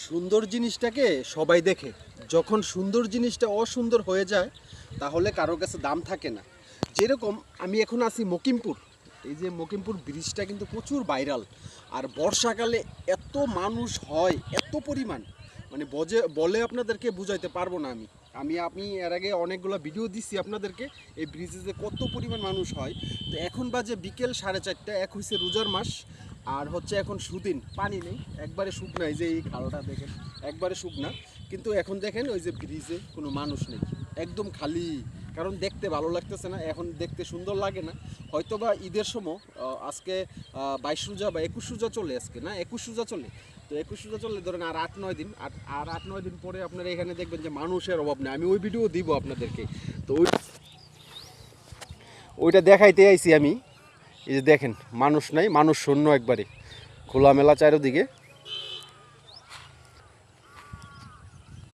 সুন্দর জিনিসটাকে সবাই দেখে, যখন সুন্দর জিনিসটা অসুন্দর হয়ে যায় তাহলে কারোর কাছে দাম থাকে না। যেরকম আমি এখন আছি মকিমপুর, এই যে মকিমপুর ব্রিজটা কিন্তু প্রচুর ভাইরাল। আর বর্ষাকালে এত মানুষ হয়, এত পরিমাণ, মানে বলে আপনাদেরকে বুঝাইতে পারবো না। আমি এর আগে অনেকগুলো ভিডিও দিচ্ছি আপনাদেরকে, এই ব্রিজে যে কত পরিমাণ মানুষ হয়। তো এখন বাজে বিকেল 4:30, এক হয়েছে রোজার মাস, আর হচ্ছে এখন সুদিন, পানি নেই, একবারে শুকনা। এই যে এই খালটা দেখেন একবারে শুকনা, কিন্তু এখন দেখেন ওই যে ব্রিজে কোনো মানুষ নেই, একদম খালি। কারণ দেখতে ভালো লাগতেছে না, এখন দেখতে সুন্দর লাগে না। হয়তো বা ঈদের সময় আজকে 22 রোজা বা 21 রোজা চলে, আজকে না 21 রোজা চলে। তো 21 রোজা চলে ধরেন আর 8-9 দিন, আর 8-9 দিন পরে আপনারা এখানে দেখবেন যে মানুষের অভাব নেই। আমি ওই ভিডিও দিব আপনাদেরকে। তো ওইটা দেখাইতে আইছি আমি। এই যে দেখেন মানুষ নাই, মানুষ শূন্য একবারে, খোলামেলা চারিদিকে।